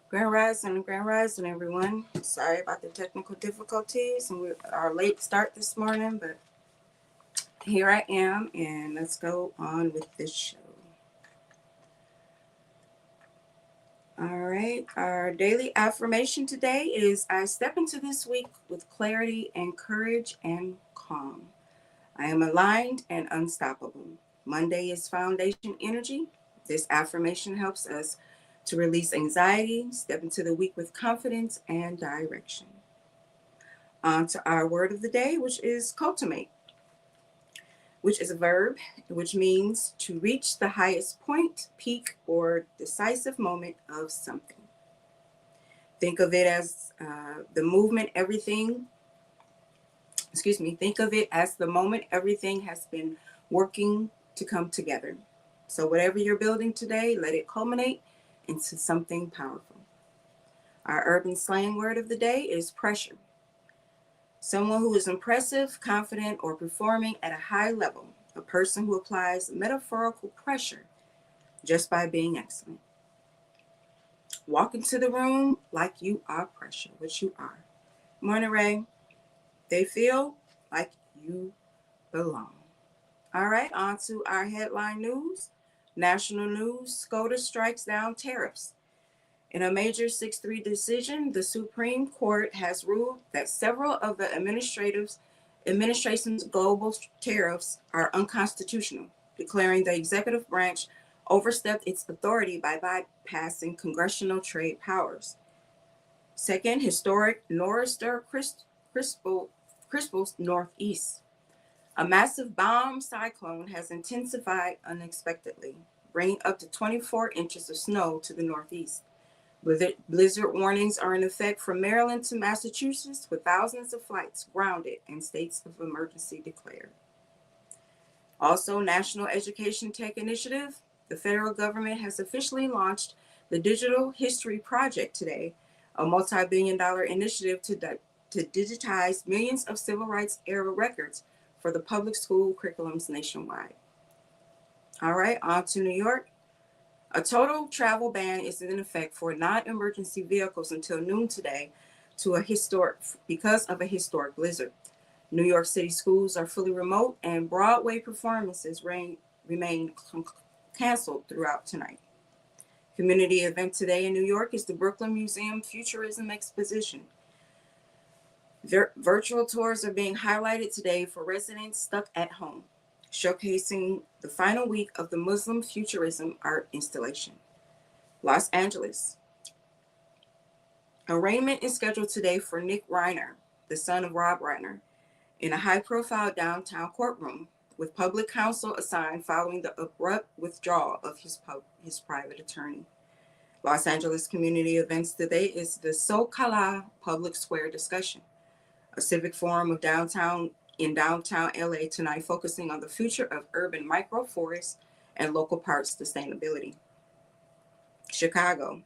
Grand Rising, everyone. Sorry about the technical difficulties and our late start this morning, but here I am, and let's go on with this show. All right, our daily affirmation today is I step into this week with clarity and courage and calm. I am aligned and unstoppable. Monday is foundation energy. This affirmation helps us to release anxiety, step into the week with confidence and direction. On to our word of the day, which is cultivate, which is a verb, which means to reach the highest point, peak, or decisive moment of something. Think of it as the movement everything, think of it as the moment everything has been working to come together. So whatever you're building today, let it culminate into something powerful. Our urban slang word of the day is pressure. Someone who is impressive, confident, or performing at a high level. A person who applies metaphorical pressure just by being excellent. Walk into the room like you are pressure, which you are. Morning, Ray. They feel like you belong. All right, on to our headline news. National news, SCOTUS strikes down tariffs. In a major 6-3 decision, the Supreme Court has ruled that several of the administration's global tariffs are unconstitutional, declaring the executive branch overstepped its authority by bypassing congressional trade powers. Second, historic nor'easter crisples northeast. A massive bomb cyclone has intensified unexpectedly, bringing up to 24 inches of snow to the northeast. Blizzard warnings are in effect from Maryland to Massachusetts, with thousands of flights grounded and states of emergency declared. Also, National Education Tech Initiative. The federal government has officially launched the Digital History Project today, a multi-billion-dollar initiative to digitize millions of civil rights era records for the public school curriculums nationwide. All right, on to New York. A total travel ban is in effect for non-emergency vehicles until noon today because of a historic blizzard. New York City schools are fully remote, and Broadway performances remain canceled throughout tonight. Community event today in New York is the Brooklyn Museum Futurism Exposition. Virtual tours are being highlighted today for residents stuck at home, showcasing the final week of the Muslim Futurism art installation. Los Angeles. Arraignment is scheduled today for Nick Reiner, the son of Rob Reiner, in a high-profile downtown courtroom, with public counsel assigned following the abrupt withdrawal of his private attorney. Los Angeles community events today is the SoCala Public Square Discussion, a civic forum in downtown LA tonight, focusing on the future of urban microforests and local park sustainability. Chicago.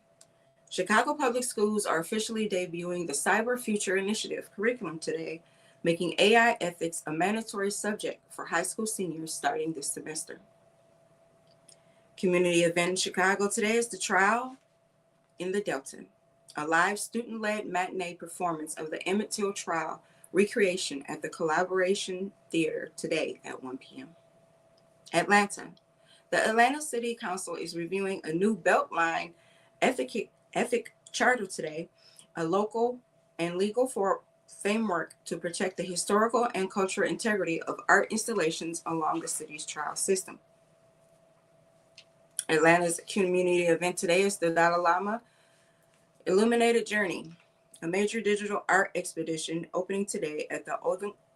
Chicago Public Schools are officially debuting the Cyber Future Initiative curriculum today, making AI ethics a mandatory subject for high school seniors starting this semester. Community event in Chicago today is the Trial in the Delta, a live student-led matinee performance of the Emmett Till trial recreation at the Collaboration Theater today at 1 p.m. Atlanta. The Atlanta City Council is reviewing a new Beltline ethic charter today, a local and legal framework to protect the historical and cultural integrity of art installations along the city's trail system. Atlanta's community event today is the Dalai Lama Illuminated Journey, a major digital art expedition opening today at the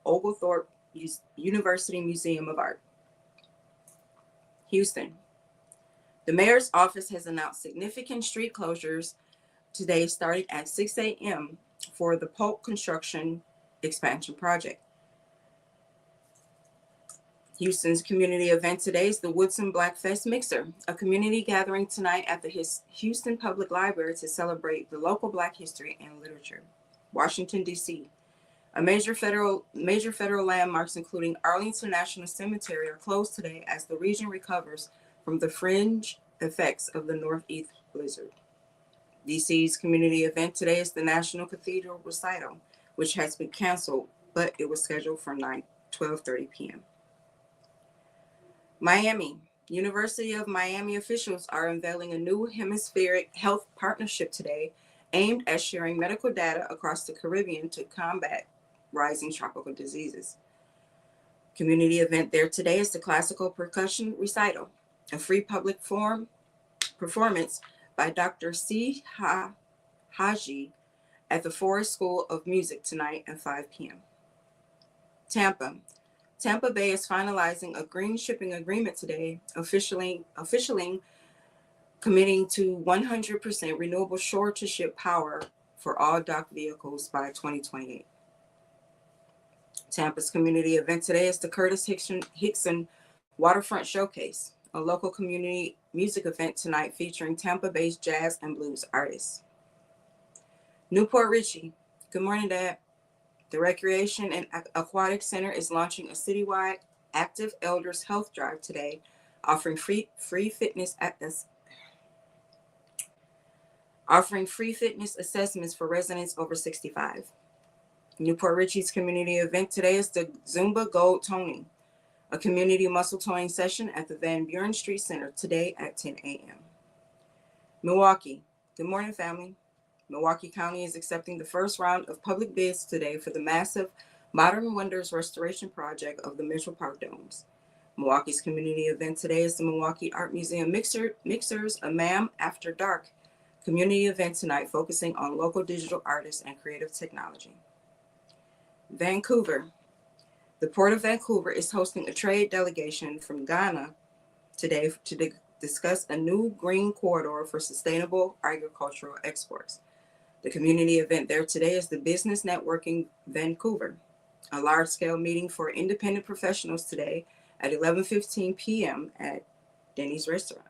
Oglethorpe University Museum of Art. Houston. The mayor's office has announced significant street closures today starting at 6 a.m. for the Polk Construction Expansion Project. Houston's community event today is the Woodson Blackfest Mixer, a community gathering tonight at the Houston Public Library to celebrate the local Black history and literature. Washington, D.C. Major federal landmarks, including Arlington National Cemetery, are closed today as the region recovers from the fringe effects of the Northeast blizzard. DC's community event today is the National Cathedral Recital, which has been canceled, but it was scheduled for 12:30 p.m. Miami. University of Miami officials are unveiling a new hemispheric health partnership today aimed at sharing medical data across the Caribbean to combat rising tropical diseases. Community event there today is the Classical Percussion Recital, a free public forum performance by Dr. C. Haji at the Forest School of Music tonight at 5 p.m. Tampa Bay is finalizing a green shipping agreement today, officially committing to 100% renewable shore-to-ship power for all dock vehicles by 2028. Tampa's community event today is the Curtis Hickson Waterfront Showcase, a local community music event tonight featuring Tampa-based jazz and blues artists. Newport Richey. Good morning, Dad. The Recreation and Aquatic Center is launching a citywide active elders health drive today, offering free fitness assessments for residents over 65. Newport Richey's community event today is the Zumba Gold Toning, a community muscle toning session at the Van Buren Street Center today at 10 a.m. Milwaukee. Good morning, family. Milwaukee County is accepting the first round of public bids today for the massive Modern Wonders restoration project of the Mitchell Park Domes. Milwaukee's community event today is the Milwaukee Art Museum Mixers a MAM After Dark community event tonight focusing on local digital artists and creative technology. Vancouver. The Port of Vancouver is hosting a trade delegation from Ghana today to discuss a new green corridor for sustainable agricultural exports. The community event there today is the Business Networking Vancouver, a large-scale meeting for independent professionals today at 11:15 p.m. at Denny's Restaurant.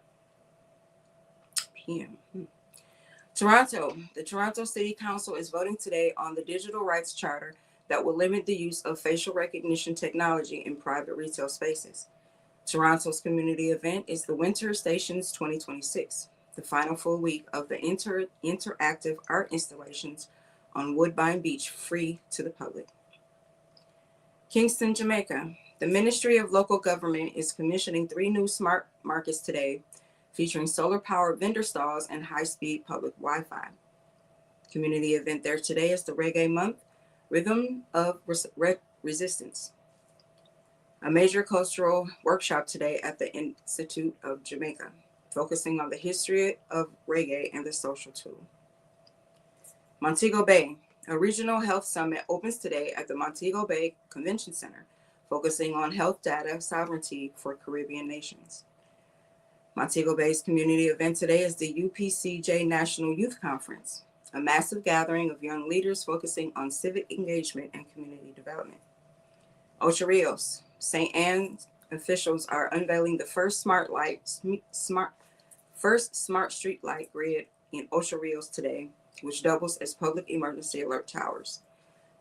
Toronto. The Toronto City Council is voting today on the digital rights charter that will limit the use of facial recognition technology in private retail spaces. Toronto's community event is the Winter Stations 2026, the final full week of the interactive art installations on Woodbine Beach, free to the public. Kingston, Jamaica. The Ministry of Local Government is commissioning 3 new smart markets today, featuring solar-powered vendor stalls and high-speed public Wi-Fi. Community event there today is the Reggae Month, Rhythm of Resistance, a major cultural workshop today at the Institute of Jamaica, focusing on the history of reggae and the social tool. Montego Bay. A regional health summit opens today at the Montego Bay Convention Center, focusing on health data sovereignty for Caribbean nations. Montego Bay's community event today is the UPCJ National Youth Conference, a massive gathering of young leaders focusing on civic engagement and community development. Ocho Rios. St. Anne's officials are unveiling the first smart street light grid in Ocho Rios today, which doubles as public emergency alert towers.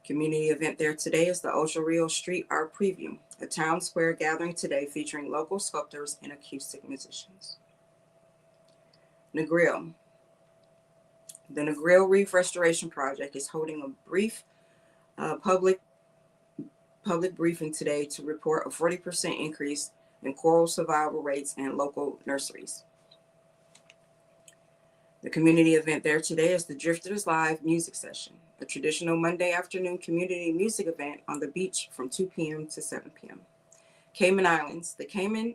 Community event there today is the Ocho Rios Street Art Preview, a town square gathering today featuring local sculptors and acoustic musicians. Negril. The Negril Reef Restoration Project is holding a brief public briefing today to report a 40% increase in coral survival rates in local nurseries. The community event there today is the Drifters Live Music Session, a traditional Monday afternoon community music event on the beach from 2 p.m. to 7 p.m. Cayman Islands. The Cayman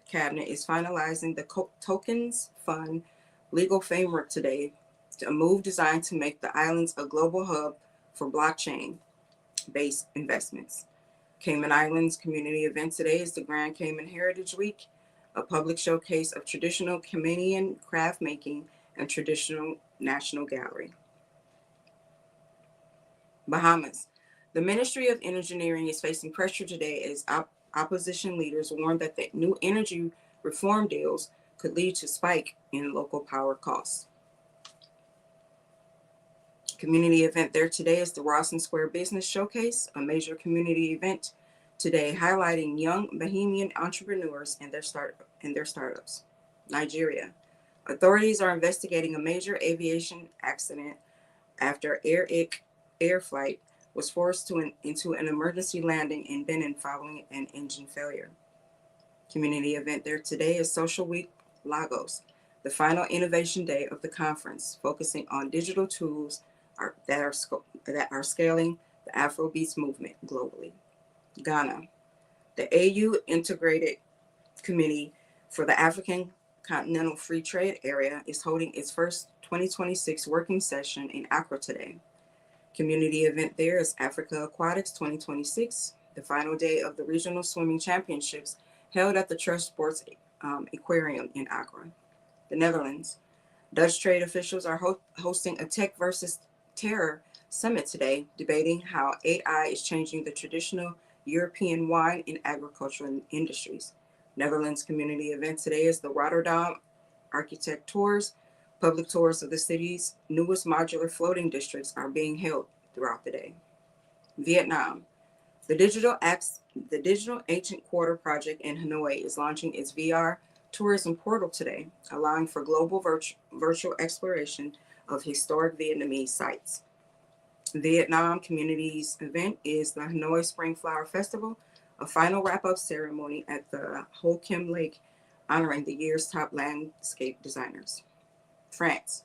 Cabinet is finalizing the Tokens Fund legal framework today, a move designed to make the islands a global hub for blockchain-based investments. Cayman Islands community event today is the Grand Cayman Heritage Week, a public showcase of traditional Caymanian craft making and traditional National Gallery. Bahamas. The Ministry of Engineering is facing pressure today as opposition leaders warn that the new energy reform deals could lead to spike in local power costs. Community event there today is the Rawson Square Business Showcase, a major community event today highlighting young Bahamian entrepreneurs and their startups. Nigeria. Authorities are investigating a major aviation accident after Air Flight was forced into an emergency landing in Benin following an engine failure. Community event there today is Social Week Lagos, the final innovation day of the conference, focusing on digital tools that are scaling the Afrobeats movement globally. Ghana, the AU Integrated Committee for the African Continental Free Trade Area is holding its first 2026 working session in Accra today. Community event there is Africa Aquatics 2026, the final day of the regional swimming championships held at the Trust Sports Aquarium in Accra. The Netherlands. Dutch trade officials are hosting a tech versus terror summit today, debating how AI is changing the traditional European wine and agricultural industries. Netherlands community event today is the Rotterdam Architect Tours. Public tours of the city's newest modular floating districts are being held throughout the day. Vietnam. The Digital Ancient Quarter project in Hanoi is launching its VR tourism portal today, allowing for global virtual exploration of historic Vietnamese sites. Vietnam Communities event is the Hanoi Spring Flower Festival, a final wrap-up ceremony at the Ho Kim Lake honoring the year's top landscape designers. France.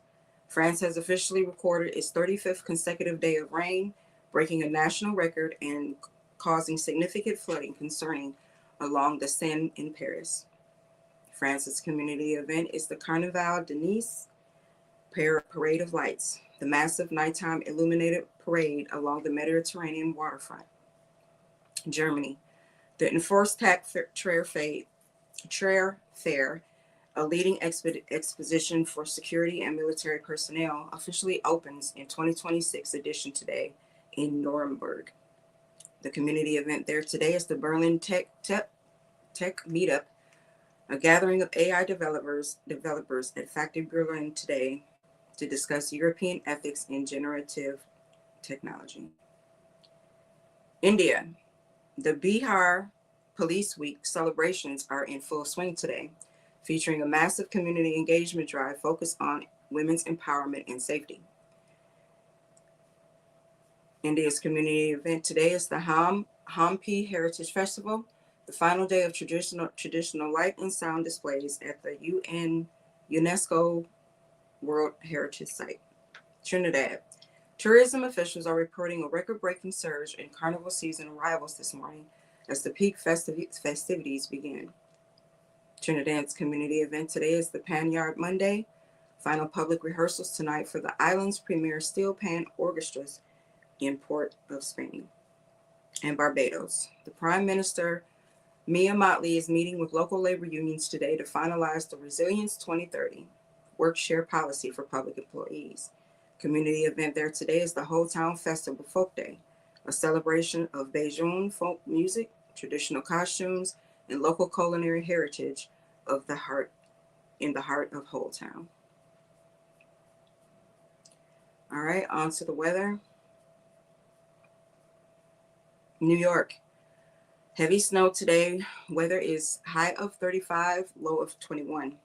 France has officially recorded its 35th consecutive day of rain, breaking a national record and causing significant flooding concerning along the Seine in Paris. France's community event is the Carnaval de Nice Parade of Lights, the massive nighttime illuminated parade along the Mediterranean waterfront. Germany. The enforced Traer Fair, a leading exposition for security and military personnel, officially opens in 2026 edition today in Nuremberg. The community event there today is the Berlin Tech Meetup, a gathering of AI developers at Factory Berlin today to discuss European ethics in generative technology. India. The Bihar Police Week celebrations are in full swing today, featuring a massive community engagement drive focused on women's empowerment and safety. India's community event today is the Hampi Heritage Festival, the final day of traditional light and sound displays at the UNESCO World Heritage Site. Trinidad. Tourism officials are reporting a record-breaking surge in carnival season arrivals this morning as the peak festivities begin. Trinidad's community event today is the Pan Yard Monday. Final public rehearsals tonight for the island's premier steel pan orchestras in Port of Spain. And Barbados. The Prime Minister, Mia Mottley, is meeting with local labor unions today to finalize the Resilience 2030 work share policy for public employees. Community event there today is the Whole Town Festival Folk Day, a celebration of Bajoun folk music, traditional costumes, and local culinary heritage of the heart of Whole Town. All right, on to the weather. New York. Heavy snow today. Weather is high of 35, low of 21.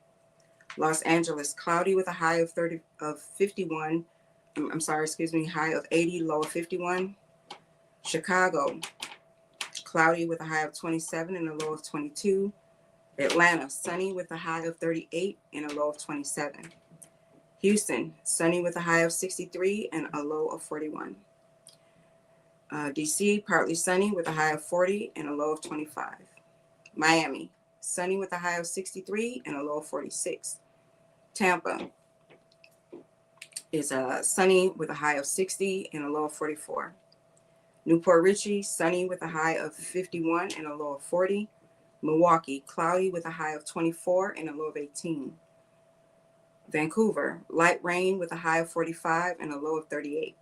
Los Angeles, cloudy with a high of 51. High of 80, low of 51. Chicago, cloudy with a high of 27 and a low of 22. Atlanta, sunny with a high of 38 and a low of 27. Houston, sunny with a high of 63 and a low of 41. DC, partly sunny with a high of 40 and a low of 25. Miami, sunny with a high of 63 and a low of 46. Tampa is sunny with a high of 60 and a low of 44. Newport Richey, sunny with a high of 51 and a low of 40. Milwaukee, cloudy with a high of 24 and a low of 18. Vancouver, light rain with a high of 45 and a low of 38.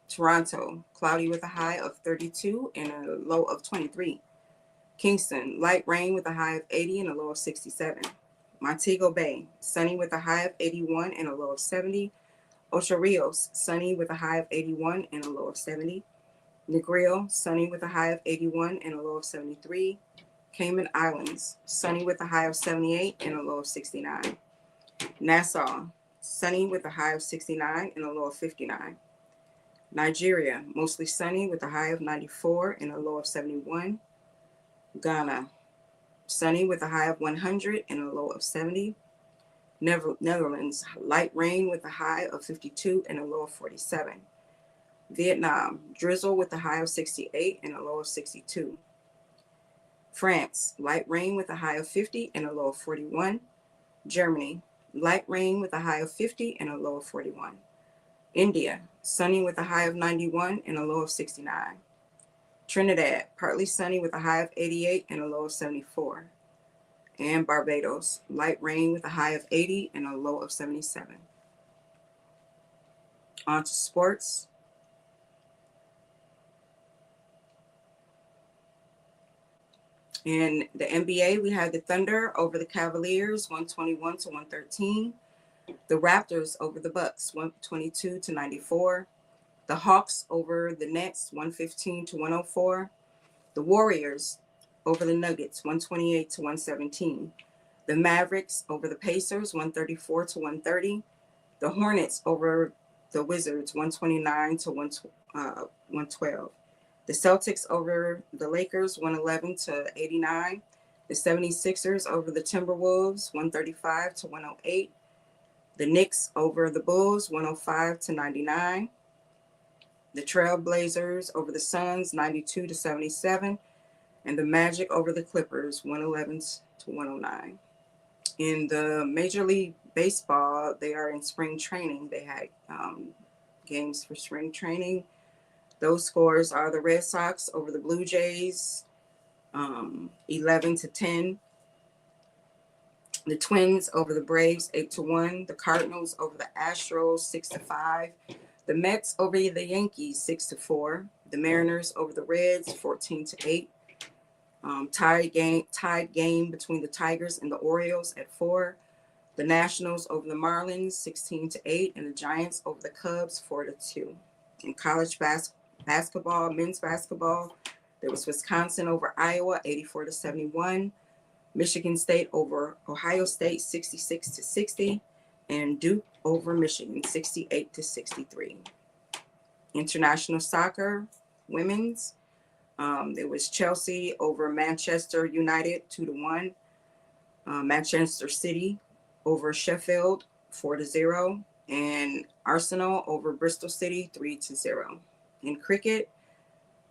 Toronto, cloudy with a high of 32 and a low of 23. Kingston, light rain with a high of 80 and a low of 67. Montego Bay, sunny with a high of 81 and a low of 70. Ocho Rios, sunny with a high of 81 and a low of 70. Negril, sunny with a high of 81 and a low of 73. Cayman Islands, sunny with a high of 78 and a low of 69. Nassau, sunny with a high of 69 and a low of 59. Nigeria, mostly sunny with a high of 94 and a low of 71. Ghana, sunny with a high of 100 and a low of 70. Netherlands, light rain with a high of 52 and a low of 47. Vietnam, drizzle with a high of 68 and a low of 62. France, light rain with a high of 50 and a low of 41. Germany, light rain with a high of 50 and a low of 41. India, sunny with a high of 91 and a low of 69. Trinidad, partly sunny with a high of 88 and a low of 74. And Barbados, light rain with a high of 80 and a low of 77. On to sports. In the NBA, we had the Thunder over the Cavaliers, 121 to 113. The Raptors over the Bucks, 122 to 94. The Hawks over the Nets, 115 to 104. The Warriors over the Nuggets, 128 to 117. The Mavericks over the Pacers, 134 to 130. The Hornets over the Wizards, 129 to 112. The Celtics over the Lakers, 111 to 89. The 76ers over the Timberwolves, 135 to 108. The Knicks over the Bulls, 105 to 99. The Trailblazers over the Suns, 92 to 77. And the Magic over the Clippers, 111 to 109. In the Major League Baseball, they are in spring training. They had games for spring training. Those scores are the Red Sox over the Blue Jays, 11 to 10. The Twins over the Braves, 8 to 1. The Cardinals over the Astros, 6 to 5. The Mets over the Yankees, 6 to 4. The Mariners over the Reds, 14 to 8. Tied game between the Tigers and the Orioles at 4. The Nationals over the Marlins, 16 to 8, and the Giants over the Cubs, 4 to 2. In college basketball, men's basketball, there was Wisconsin over Iowa, 84 to 71. Michigan State over Ohio State, 66 to 60, and Duke over Michigan, 68 to 63. International soccer, women's, there was Chelsea over Manchester United, 2 to 1. Manchester City over Sheffield, 4 to 0. And Arsenal over Bristol City, 3 to 0. In cricket,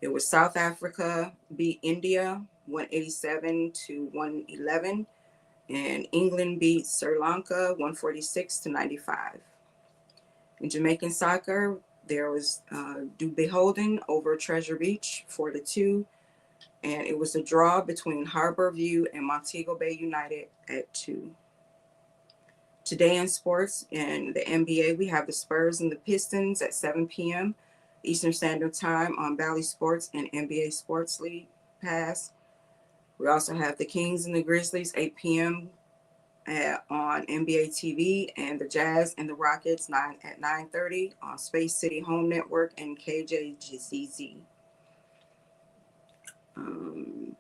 it was South Africa beat India, 187 to 111. And England beat Sri Lanka, 146 to 95. In Jamaican soccer, there was Du Beholden over Treasure Beach, 4 to 2. And it was a draw between Harbor View and Montego Bay United at 2. Today in sports, in the NBA, we have the Spurs and the Pistons at 7 p.m. Eastern Standard Time on Bally Sports and NBA Sports League Pass. We also have the Kings and the Grizzlies, 8 p.m. On NBA TV, and the Jazz and the Rockets at 9:30 on Space City Home Network and KJZZ.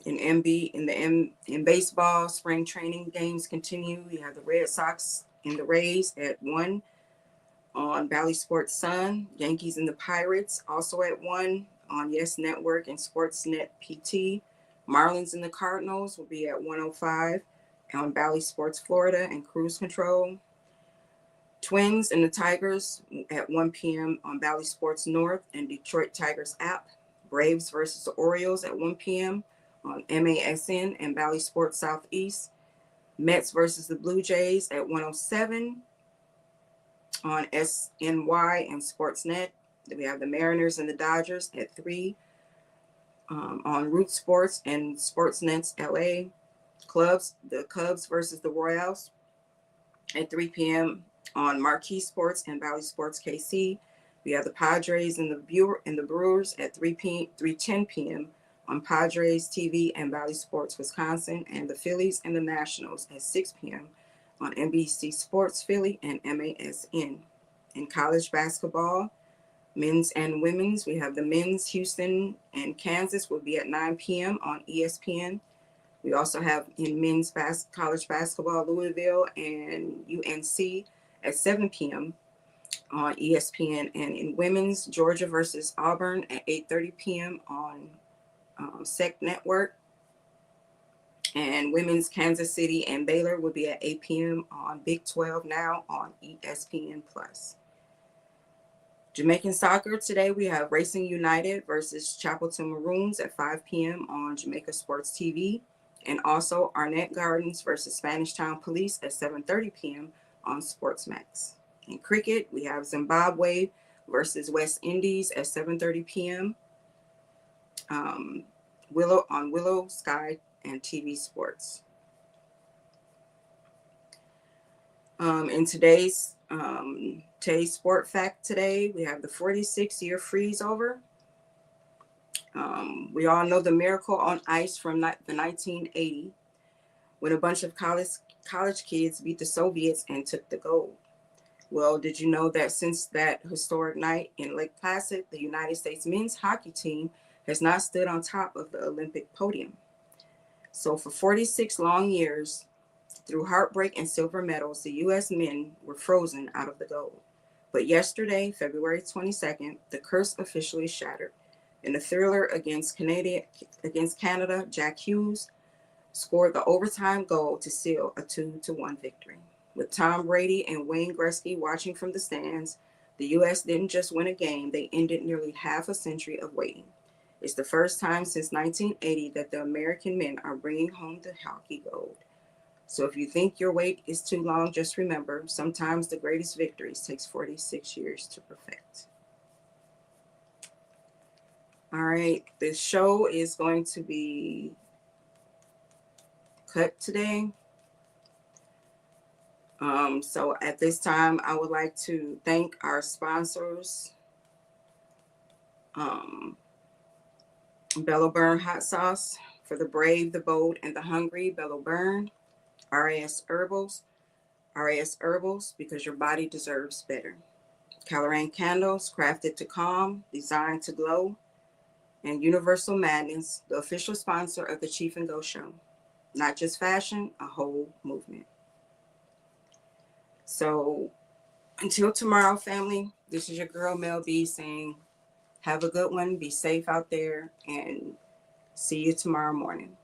In baseball, spring training games continue. We have the Red Sox and the Rays at 1 on Bally Sports Sun. Yankees and the Pirates also at 1 on Yes Network and Sportsnet PT. Marlins and the Cardinals will be at 105 on Bally Sports Florida and Cruise Control. Twins and the Tigers at 1 p.m. on Bally Sports North and Detroit Tigers app. Braves versus the Orioles at 1 p.m. on MASN and Bally Sports Southeast. Mets versus the Blue Jays at 107 on SNY and Sportsnet. Then we have the Mariners and the Dodgers at 3 on Root Sports and Sportsnet's LA. The Cubs versus the Royals at 3 p.m. on Marquee Sports and Valley Sports KC. We have the Padres and the Brewers at 3:10 p.m. on Padres TV and Valley Sports Wisconsin, and the Phillies and the Nationals at 6 p.m. on NBC Sports Philly and MASN. In college basketball, men's and women's, we have the men's Houston and Kansas will be at 9 p.m. on ESPN. We also have in men's college basketball, Louisville and UNC at 7 p.m. on ESPN, and in women's, Georgia versus Auburn at 8:30 p.m. on SEC Network, and women's Kansas City and Baylor will be at 8 p.m. on Big 12 Now on ESPN Plus. Jamaican soccer today, we have Racing United versus Chapelton Maroons at 5 p.m. on Jamaica Sports TV, and also Arnett Gardens versus Spanish Town Police at 7:30 p.m. on Sportsmax. In cricket, we have Zimbabwe versus West Indies at 7:30 p.m. Willow Sky and TV Sports. In today's sport fact today, we have the 46-year freeze over. We all know the miracle on ice from the 1980 when a bunch of college kids beat the Soviets and took the gold. Well, did you know that since that historic night in Lake Placid, the United States men's hockey team has not stood on top of the Olympic podium? So for 46 long years, through heartbreak and silver medals, the U.S. men were frozen out of the gold. But yesterday, February 22nd, the curse officially shattered. In the thriller against Canada, Jack Hughes scored the overtime goal to seal a 2-1 victory. With Tom Brady and Wayne Gretzky watching from the stands, the U.S. didn't just win a game, they ended nearly half a century of waiting. It's the first time since 1980 that the American men are bringing home the hockey gold. So if you think your wait is too long, just remember, sometimes the greatest victories takes 46 years to perfect. All right, this show is going to be cut today. So at this time, I would like to thank our sponsors, Bello Burn Hot Sauce for the brave, the bold, and the hungry. Bello Burn, RAS Herbals because your body deserves better. Colorane Candles, crafted to calm, designed to glow, and Universal Madness, the official sponsor of the Chief and Go Show. Not just fashion, a whole movement. So until tomorrow, family, this is your girl Mel B saying, have a good one, be safe out there, and see you tomorrow morning.